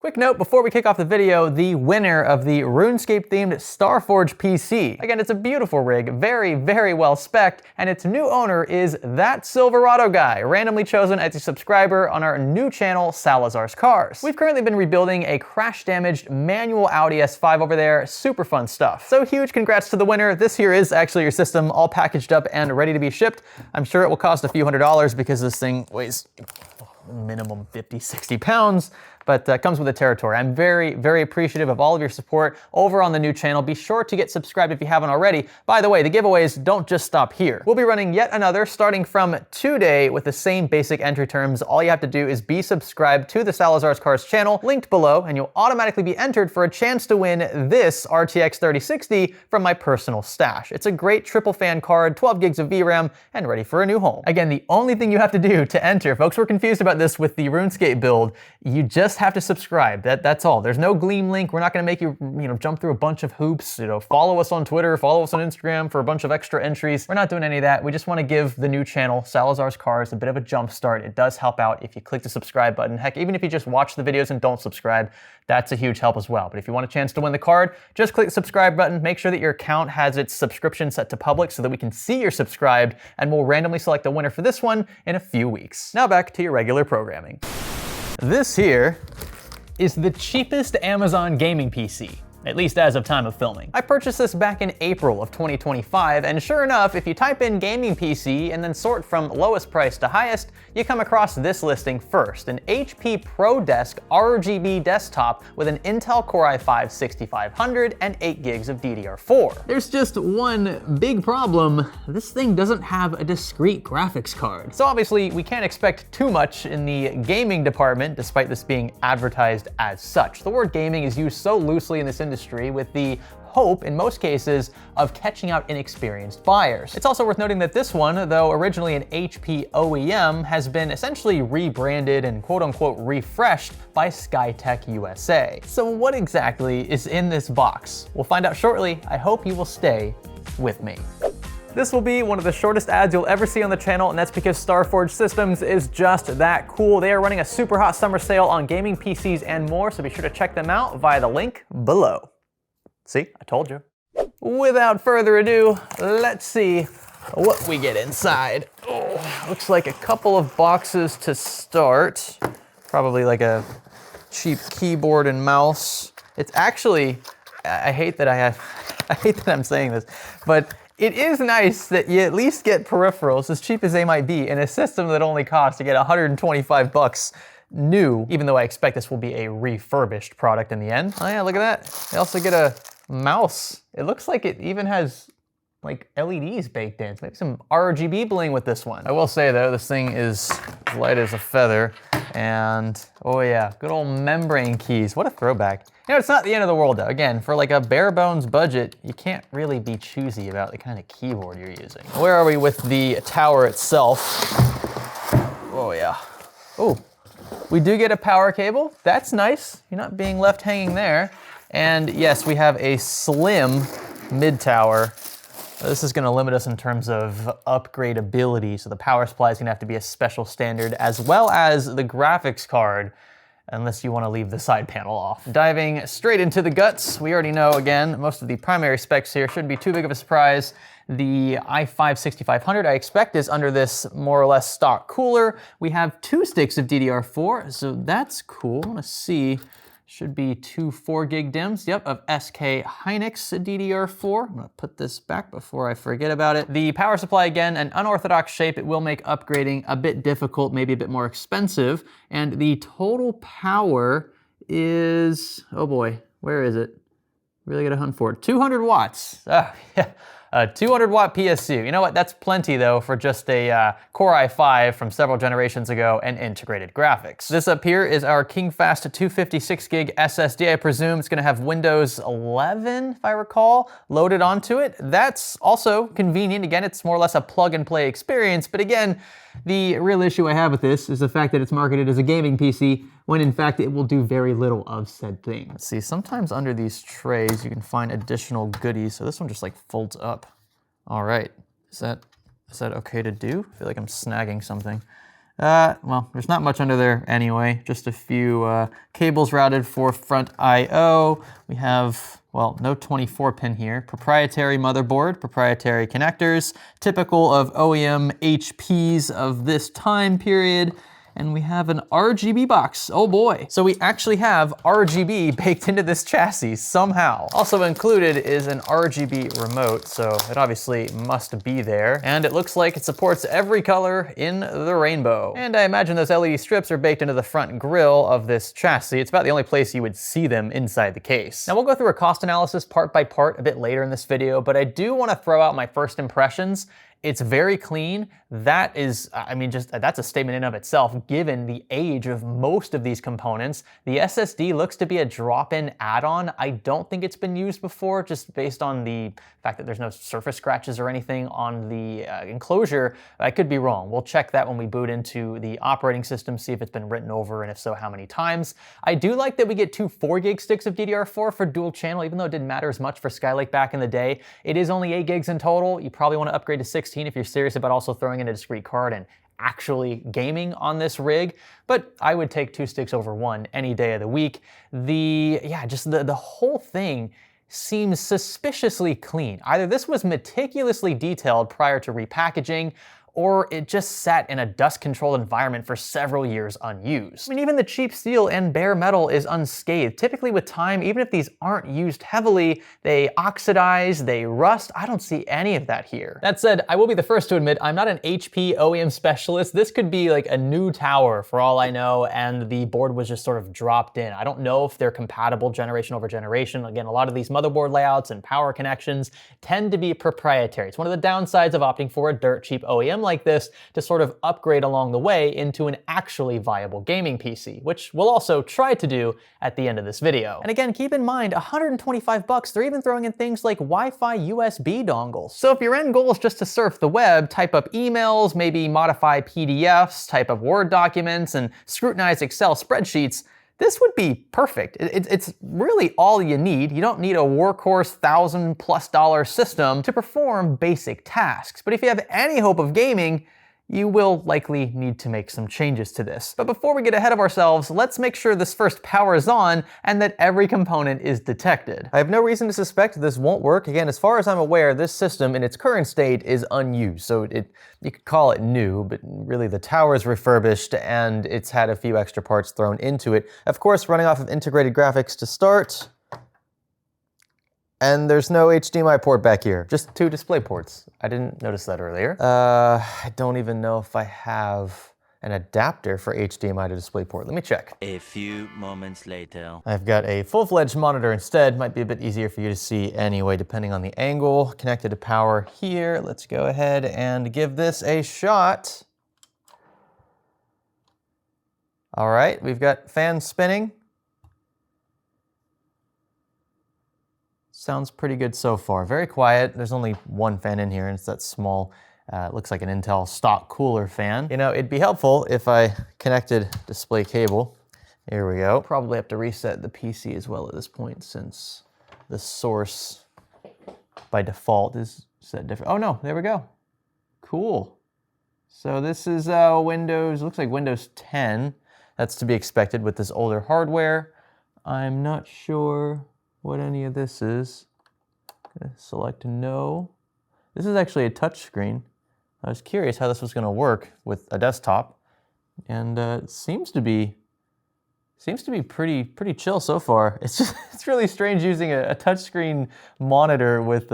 Quick note before we kick off the video, the winner of the RuneScape-themed Starforge PC. Again, it's a beautiful rig, very, very well spec'd, and its new owner is that Silverado guy, randomly chosen as a subscriber on our new channel, Salazar's Cars. We've currently been rebuilding a crash-damaged manual Audi S5 over there, super fun stuff. So huge congrats to the winner. This here is actually your system, all packaged up and ready to be shipped. I'm sure it will cost a few $100s because this thing weighs minimum 50, 60 pounds. But comes with the territory. I'm very, very appreciative of all of your support over on the new channel. Be sure to get subscribed if you haven't already. By the way, the giveaways don't just stop here. We'll be running yet another starting from today with the same basic entry terms. All you have to do is be subscribed to the Salazar's Cars channel, linked below, and you'll automatically be entered for a chance to win this RTX 3060 from my personal stash. It's a great triple fan card, 12 gigs of VRAM, and ready for a new home. Again, the only thing you have to do to enter, folks were confused about this with the RuneScape build, you just have to subscribe. That's all. There's no Gleam link. We're not going to make you, jump through a bunch of hoops. Follow us on Twitter, follow us on Instagram for a bunch of extra entries. We're not doing any of that. We just want to give the new channel, Salazar's Cars, a bit of a jump start. It does help out if you click the subscribe button. Heck, even if you just watch the videos and don't subscribe, that's a huge help as well. But if you want a chance to win the card, just click the subscribe button. Make sure that your account has its subscription set to public so that we can see you're subscribed, and we'll randomly select the winner for this one in a few weeks. Now back to your regular programming. This here is the cheapest Amazon gaming PC, at least as of time of filming. I purchased this back in April of 2025, and sure enough, if you type in gaming PC and then sort from lowest price to highest, you come across this listing first, an HP ProDesk RGB desktop with an Intel Core i5-6500 and 8 gigs of DDR4. There's just one big problem. This thing doesn't have a discrete graphics card. So obviously, we can't expect too much in the gaming department, despite this being advertised as such. The word gaming is used so loosely in this industry with the hope, in most cases, of catching out inexperienced buyers. It's also worth noting that this one, though originally an HP OEM, has been essentially rebranded and quote-unquote refreshed by Skytech USA. So what exactly is in this box? We'll find out shortly. I hope you will stay with me. This will be one of the shortest ads you'll ever see on the channel, and that's because Starforge Systems is just that cool. They are running a super hot summer sale on gaming PCs and more, so be sure to check them out via the link below. See, I told you. Without further ado, let's see what we get inside. Oh, looks like a couple of boxes to start. Probably like a cheap keyboard and mouse. It's actually, I hate that I'm saying this, but it is nice that you at least get peripherals, as cheap as they might be, in a system that only costs, you get 125 bucks new, even though I expect this will be a refurbished product in the end. Oh yeah, look at that. They also get a mouse. It looks like it even has like LEDs baked in. Maybe some RGB bling with this one. I will say though, this thing is light as a feather, and oh yeah, good old membrane keys. What a throwback. It's not the end of the world though. Again, for like a bare bones budget, you can't really be choosy about the kind of keyboard you're using. Where are we with the tower itself? Oh yeah. Oh, we do get a power cable. That's nice. You're not being left hanging there. And yes, we have a slim mid-tower. This is gonna limit us in terms of upgradability, so the power supply is gonna have to be a special standard, as well as the graphics card, unless you wanna leave the side panel off. Diving straight into the guts, we already know, again, most of the primary specs here shouldn't be too big of a surprise. The i5-6500, I expect, is under this more or less stock cooler. We have 2 sticks of DDR4, so that's cool. I wanna see. Should be 2 4 gig DIMMs, yep, of SK Hynix DDR4. I'm gonna put this back before I forget about it. The power supply, again, an unorthodox shape. It will make upgrading a bit difficult, maybe a bit more expensive. And the total power is, oh boy, where is it? Really gotta hunt for it. 200 watts. Oh, yeah. A 200 watt PSU. You know what, that's plenty though for just a Core i5 from several generations ago and integrated graphics. This up here is our KingFast 256 gig SSD. I presume it's gonna have Windows 11, if I recall, loaded onto it. That's also convenient. Again, it's more or less a plug and play experience, but again, the real issue I have with this is the fact that it's marketed as a gaming PC, when in fact it will do very little of said thing. Let's see, sometimes under these trays you can find additional goodies. So this one just like folds up. All right, is that okay to do? I feel like I'm snagging something. Well, there's not much under there anyway. Just a few cables routed for front I/O. We have, well, no 24 pin here. Proprietary motherboard, proprietary connectors, typical of OEM HPs of this time period. And we have an RGB box, oh boy. So we actually have RGB baked into this chassis somehow. Also included is an RGB remote, so it obviously must be there. And it looks like it supports every color in the rainbow. And I imagine those LED strips are baked into the front grille of this chassis. It's about the only place you would see them inside the case. Now we'll go through a cost analysis part by part a bit later in this video, but I do want to throw out my first impressions. It's very clean. That is, I mean, that's a statement in of itself, given the age of most of these components. The SSD looks to be a drop-in add-on. I don't think it's been used before, just based on the fact that there's no surface scratches or anything on the enclosure. I could be wrong. We'll check that when we boot into the operating system, see if it's been written over, and if so, how many times. I do like that we get two 4 gig sticks of DDR4 for dual channel, even though it didn't matter as much for Skylake back in the day. It is only 8 gigs in total. You probably want to upgrade to 16 if you're serious about also throwing in a discrete card and actually gaming on this rig, but I would take 2 sticks over 1 any day of the week. The whole thing seems suspiciously clean. Either this was meticulously detailed prior to repackaging, or it just sat in a dust-controlled environment for several years unused. I mean, even the cheap steel and bare metal is unscathed. Typically with time, even if these aren't used heavily, they oxidize, they rust. I don't see any of that here. That said, I will be the first to admit I'm not an HP OEM specialist. This could be like a new tower for all I know, and the board was just sort of dropped in. I don't know if they're compatible generation over generation. Again, a lot of these motherboard layouts and power connections tend to be proprietary. It's one of the downsides of opting for a dirt cheap OEM like this to sort of upgrade along the way into an actually viable gaming PC, which we'll also try to do at the end of this video. And again, keep in mind, 125 bucks, they're even throwing in things like Wi-Fi USB dongles. So if your end goal is just to surf the web, type up emails, maybe modify PDFs, type up Word documents, and scrutinize Excel spreadsheets, this would be perfect. It's really all you need. You don't need a workhorse $1,000+ system to perform basic tasks. But if you have any hope of gaming, you will likely need to make some changes to this. But before we get ahead of ourselves, let's make sure this first powers on and that every component is detected. I have no reason to suspect this won't work. Again, as far as I'm aware, this system in its current state is unused. So you could call it new, but really the tower is refurbished and it's had a few extra parts thrown into it. Of course, running off of integrated graphics to start. And there's no HDMI port back here, just 2 display ports. I didn't notice that earlier. I don't even know if I have an adapter for HDMI to DisplayPort. Let me check. A few moments later. I've got a full-fledged monitor instead. Might be a bit easier for you to see anyway, depending on the angle. Connected to power here. Let's go ahead and give this a shot. All right, we've got fans spinning. Sounds pretty good so far. Very quiet. There's only one fan in here, and it's that small, looks like an Intel stock cooler fan. You know, it'd be helpful if I connected display cable. Here we go. Probably have to reset the PC as well at this point, since the source by default is set different. Oh no, there we go. Cool. So this is Windows, looks like Windows 10. That's to be expected with this older hardware. I'm not sure what any of this is. Gonna select no. This is actually a touch screen. I was curious how this was gonna work with a desktop, and it seems to be pretty chill so far. It's really strange using a touchscreen monitor with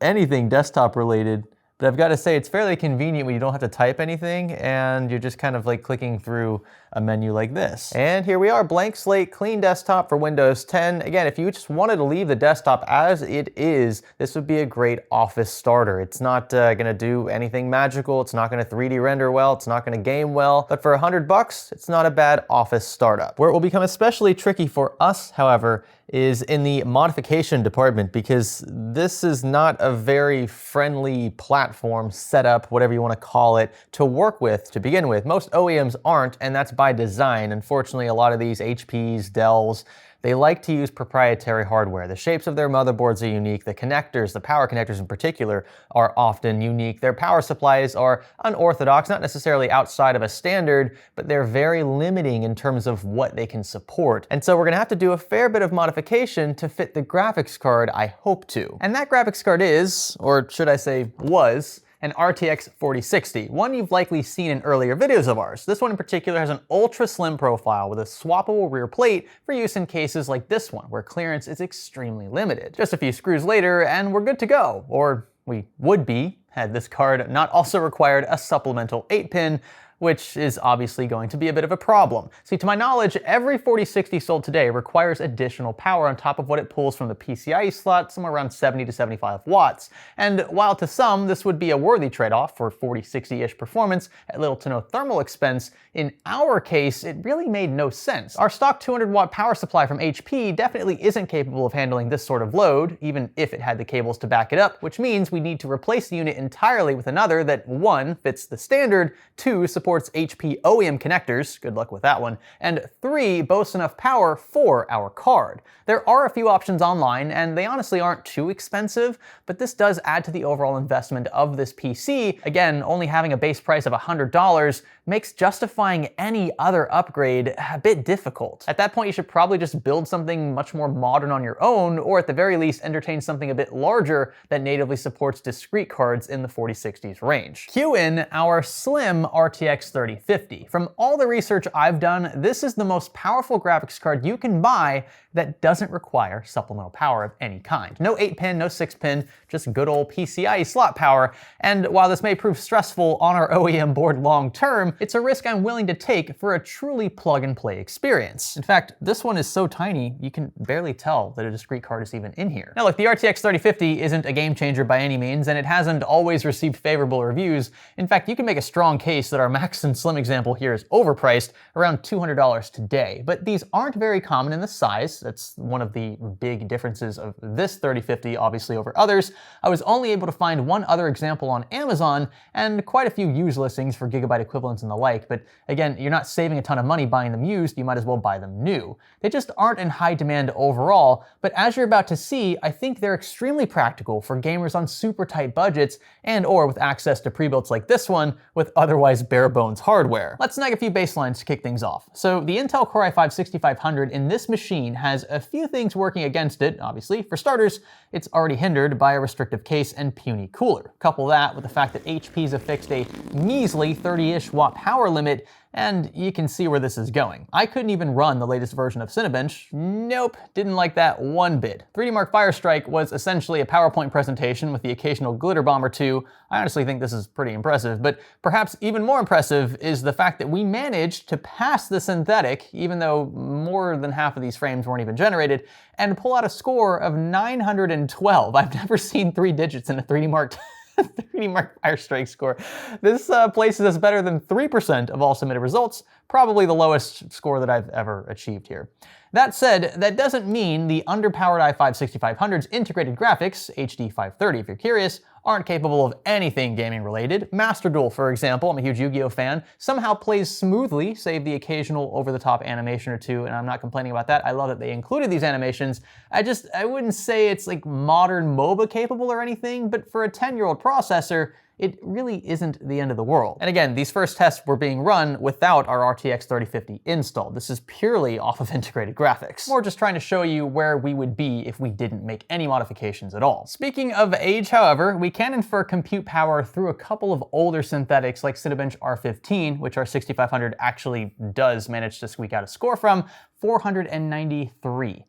anything desktop related. But I've got to say, it's fairly convenient when you don't have to type anything and you're just kind of like clicking through a menu like this. And here we are, blank slate, clean desktop for Windows 10. Again, if you just wanted to leave the desktop as it is, this would be a great office starter. It's not gonna do anything magical. It's not gonna 3D render well. It's not gonna game well. But for 100 bucks, it's not a bad office startup. Where it will become especially tricky for us, however, is in the modification department, because this is not a very friendly platform, setup, whatever you want to call it, to work with to begin with. Most OEMs aren't, and that's by design. Unfortunately, a lot of these HPs, Dells, They like to use proprietary hardware. The shapes of their motherboards are unique. The connectors, the power connectors in particular, are often unique. Their power supplies are unorthodox, not necessarily outside of a standard, but they're very limiting in terms of what they can support. And so we're gonna have to do a fair bit of modification to fit the graphics card I hope to. And that graphics card is, or should I say was, an RTX 4060, one you've likely seen in earlier videos of ours. This one in particular has an ultra slim profile with a swappable rear plate for use in cases like this one, where clearance is extremely limited. Just a few screws later and we're good to go, or we would be, had this card not also required a supplemental 8-pin, which is obviously going to be a bit of a problem. See, to my knowledge, every 4060 sold today requires additional power on top of what it pulls from the PCIe slot, somewhere around 70 to 75 watts. And while to some this would be a worthy trade-off for 4060-ish performance at little to no thermal expense, in our case, it really made no sense. Our stock 200-watt power supply from HP definitely isn't capable of handling this sort of load, even if it had the cables to back it up, which means we need to replace the unit entirely with another that 1, fits the standard, 2, supports HP OEM connectors, good luck with that one, and 3, boasts enough power for our card. There are a few options online, and they honestly aren't too expensive, but this does add to the overall investment of this PC. Again, only having a base price of $100 makes justifying any other upgrade a bit difficult. At that point, you should probably just build something much more modern on your own, or at the very least, entertain something a bit larger that natively supports discrete cards in the 4060's range. Cue in our slim RTX 3050. From all the research I've done, this is the most powerful graphics card you can buy that doesn't require supplemental power of any kind. No 8-pin, no 6-pin, just good old PCIe slot power. And while this may prove stressful on our OEM board long term, it's a risk I'm willing to take for a truly plug-and-play experience. In fact, this one is so tiny, you can barely tell that a discrete card is even in here. Now look, the RTX 3050 isn't a game changer by any means, and it hasn't always received favorable reviews. In fact, you can make a strong case that our Max and Slim example here is overpriced, around $200 today. But these aren't very common in the size. That's one of the big differences of this 3050, obviously, over others. I was only able to find one other example on Amazon, and quite a few used listings for gigabyte equivalents and the like, but again, you're not saving a ton of money buying them used, you might as well buy them new. They just aren't in high demand overall, but as you're about to see, I think they're extremely practical for gamers on super tight budgets and or with access to pre-builts like this one with otherwise bare bones hardware. Let's snag a few baselines to kick things off. So the Intel Core i5-6500 in this machine has a few things working against it, obviously. For starters, it's already hindered by a restrictive case and puny cooler. Couple that with the fact that HP's affixed a measly 30-ish watt power limit, and you can see where this is going. I couldn't even run the latest version of Cinebench. Nope, didn't like that one bit. 3D Mark Firestrike was essentially a PowerPoint presentation with the occasional glitter bomb or two. I honestly think this is pretty impressive, but perhaps even more impressive is the fact that we managed to pass the synthetic, even though more than half of these frames weren't even generated, and pull out a score of 912. I've never seen 3 digits in a 3D Mark 3D Mark Firestrike score. This places us better than 3% of all submitted results, probably the lowest score that I've ever achieved here. That said, that doesn't mean the underpowered i5-6500's integrated graphics, HD 530 if you're curious, aren't capable of anything gaming related. Master Duel, for example, I'm a huge Yu-Gi-Oh fan, somehow plays smoothly, save the occasional over-the-top animation or two, and I'm not complaining about that. I love that they included these animations. I wouldn't say it's like modern MOBA capable or anything, but for a 10-year-old processor, it really isn't the end of the world. And again, these first tests were being run without our RTX 3050 installed. This is purely off of integrated graphics. More just trying to show you where we would be if we didn't make any modifications at all. Speaking of age, however, we can infer compute power through a couple of older synthetics like Cinebench R15, which our 6500 actually does manage to squeak out a score from, 493.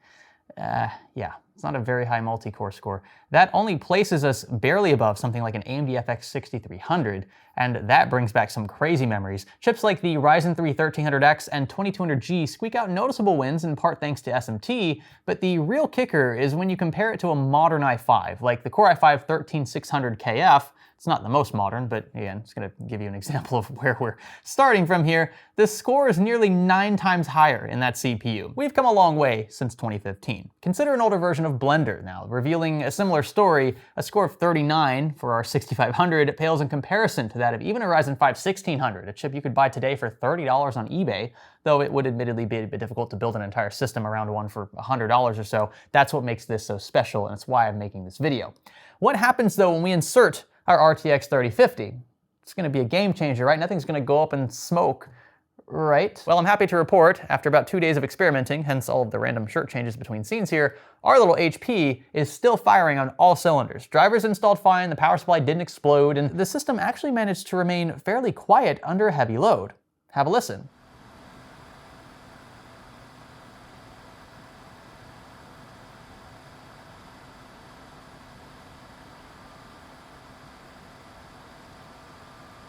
Yeah, it's not a very high multi-core score. That only places us barely above something like an AMD FX 6300, and that brings back some crazy memories. Chips like the Ryzen 3 1300X and 2200G squeak out noticeable wins in part thanks to SMT, but the real kicker is when you compare it to a modern i5, like the Core i5 13600KF. It's not the most modern, but again, it's gonna give you an example of where we're starting from here. The score is nearly 9 times higher in that CPU. We've come a long way since 2015. Consider an older version version of Blender. Now, revealing a similar story, a score of 39 for our 6500 pales in comparison to that of even a Ryzen 5 1600, a chip you could buy today for $30 on eBay, though it would admittedly be a bit difficult to build an entire system around one for $100 or so. That's what makes this so special, and it's why I'm making this video. What happens though when we insert our RTX 3050? It's going to be a game changer, right? Nothing's going to go up in smoke, right? Well, I'm happy to report, after about 2 days of experimenting, hence all of the random shirt changes between scenes here, our little HP is still firing on all cylinders. Drivers installed fine, the power supply didn't explode, and the system actually managed to remain fairly quiet under a heavy load. Have a listen.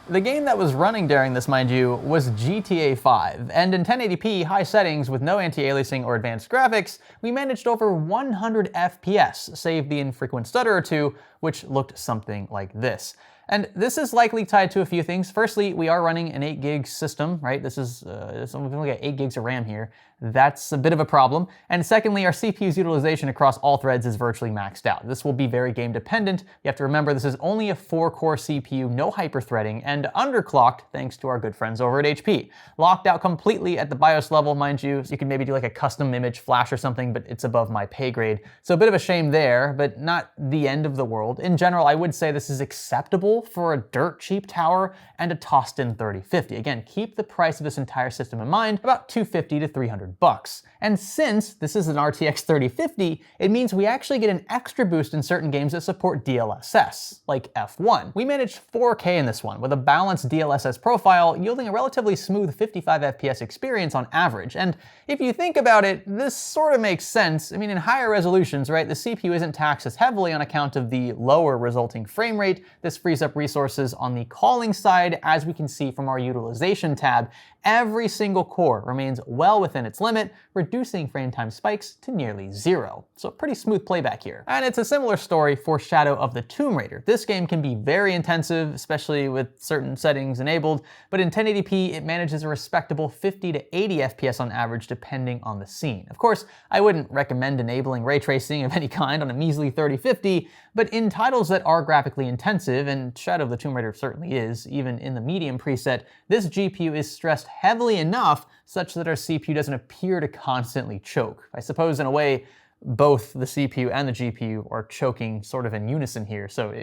The game that was running during this, mind you, was GTA 5, and in 1080p high settings with no anti-aliasing or advanced graphics, we managed over 100 FPS, save the infrequent stutter or two, which looked something like this. And this is likely tied to a few things. Firstly, we are running an 8 gig system, right? This is, we can look at 8 gigs of RAM here. That's a bit of a problem. And secondly, our CPU's utilization across all threads is virtually maxed out. This will be very game dependent. You have to remember this is only a 4-core CPU, no hyper-threading, and underclocked thanks to our good friends over at HP. Locked out completely at the BIOS level, mind you, so you can maybe do like a custom image flash or something, but it's above my pay grade. So a bit of a shame there, but not the end of the world. In general, I would say this is acceptable for a dirt cheap tower and a tossed in 3050. Again, keep the price of this entire system in mind, about $250 to $300 bucks. And since this is an RTX 3050, it means we actually get an extra boost in certain games that support DLSS, like F1. We managed 4K in this one, with a balanced DLSS profile, yielding a relatively smooth 55 FPS experience on average. And if you think about it, this sort of makes sense. I mean, in higher resolutions, right, the CPU isn't taxed as heavily on account of the lower resulting frame rate. This frees up resources on the calling side, as we can see from our utilization tab. Every single core remains well within its limit, reducing frame time spikes to nearly zero. So pretty smooth playback here. And it's a similar story for Shadow of the Tomb Raider. This game can be very intensive, especially with certain settings enabled, but in 1080p it manages a respectable 50 to 80 FPS on average depending on the scene. Of course, I wouldn't recommend enabling ray tracing of any kind on a measly 3050, but in titles that are graphically intensive, and Shadow of the Tomb Raider certainly is, even in the medium preset, this GPU is stressed heavily enough such that our CPU doesn't appear to constantly choke. I suppose in a way, both the CPU and the GPU are choking sort of in unison here, so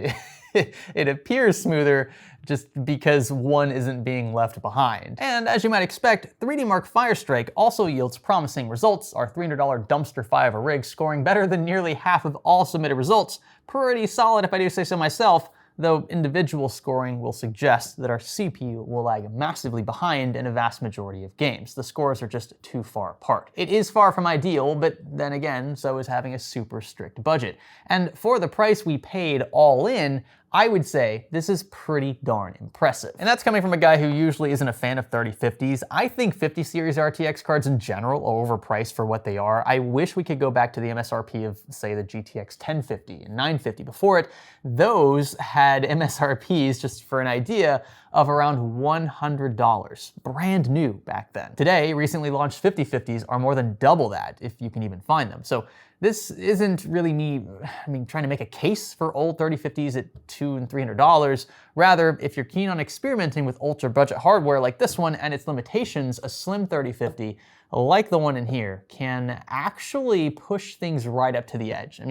it appears smoother just because one isn't being left behind. And as you might expect, 3D Mark Firestrike also yields promising results, our $300 dumpster fire of a rig scoring better than nearly half of all submitted results. Pretty solid if I do say so myself, though individual scoring will suggest that our CPU will lag massively behind in a vast majority of games. The scores are just too far apart. It is far from ideal, but then again, so is having a super strict budget. And for the price we paid all in, I would say this is pretty darn impressive. And that's coming from a guy who usually isn't a fan of 3050s. I think 50 series RTX cards in general are overpriced for what they are. I wish we could go back to the MSRP of, say, the GTX 1050 and 950 before it. Those had MSRPs, just for an idea, of around $100, brand new back then. Today, recently launched 5050s are more than double that, if you can even find them. So this isn't really me, trying to make a case for old 3050s at $200 and $300. Rather, if you're keen on experimenting with ultra budget hardware like this one and its limitations, a slim 3050, like the one in here, can actually push things right up to the edge.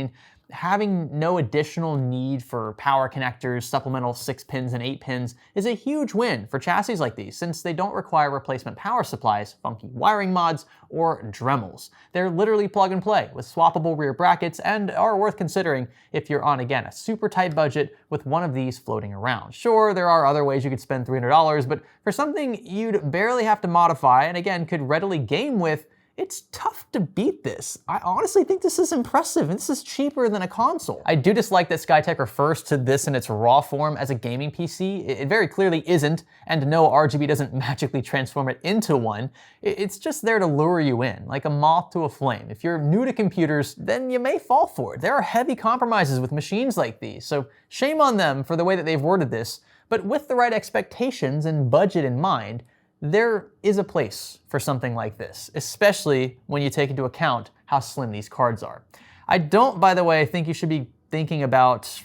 Having no additional need for power connectors, supplemental 6 pins and 8 pins is a huge win for chassis like these, since they don't require replacement power supplies, funky wiring mods, or Dremels. They're literally plug and play with swappable rear brackets and are worth considering if you're on, again, a super tight budget with one of these floating around. Sure, there are other ways you could spend $300, but for something you'd barely have to modify and again could readily game with, it's tough to beat this. I honestly think this is impressive, and this is cheaper than a console. I do dislike that Skytech refers to this in its raw form as a gaming PC. It very clearly isn't, and no, RGB doesn't magically transform it into one. It's just there to lure you in, like a moth to a flame. If you're new to computers, then you may fall for it. There are heavy compromises with machines like these, so shame on them for the way that they've worded this, but with the right expectations and budget in mind, there is a place for something like this, especially when you take into account how slim these cards are. I don't, by the way, think you should be thinking about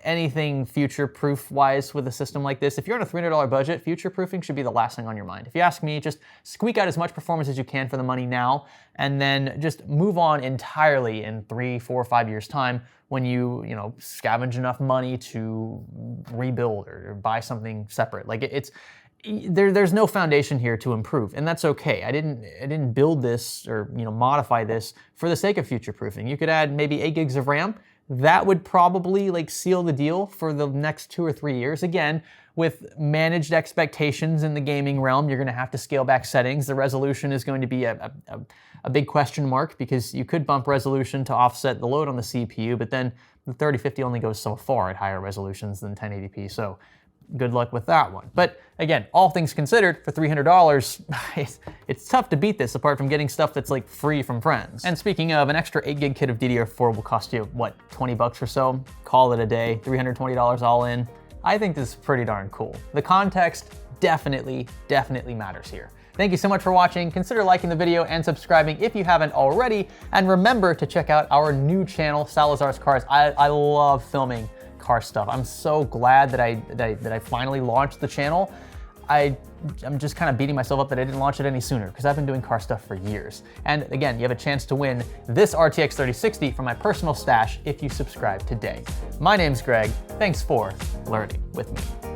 anything future-proof wise with a system like this. If you're on a $300 budget, future-proofing should be the last thing on your mind. If you ask me, just squeak out as much performance as you can for the money now, and then just move on entirely in 3, 4, 5 years time when you scavenge enough money to rebuild or buy something separate. Like there's no foundation here to improve, and that's okay. I didn't build this or modify this for the sake of future-proofing. You could add maybe 8 gigs of RAM. That would probably seal the deal for the next 2 or 3 years. Again, with managed expectations in the gaming realm, you're gonna have to scale back settings. The resolution is going to be a big question mark because you could bump resolution to offset the load on the CPU, but then the 3050 only goes so far at higher resolutions than 1080p, so good luck with that one. But again, all things considered, for $300, it's tough to beat this apart from getting stuff that's free from friends. And speaking of, an extra 8 gig kit of DDR4 will cost you, what, 20 bucks or so? Call it a day, $320 all in. I think this is pretty darn cool. The context definitely matters here. Thank you so much for watching. Consider liking the video and subscribing if you haven't already. And remember to check out our new channel, Salazar's Cars. I love filming car stuff. I'm so glad that I finally launched the channel. I'm just kind of beating myself up that I didn't launch it any sooner because I've been doing car stuff for years. And again, you have a chance to win this RTX 3060 from my personal stash if you subscribe today. My name's Greg. Thanks for learning with me.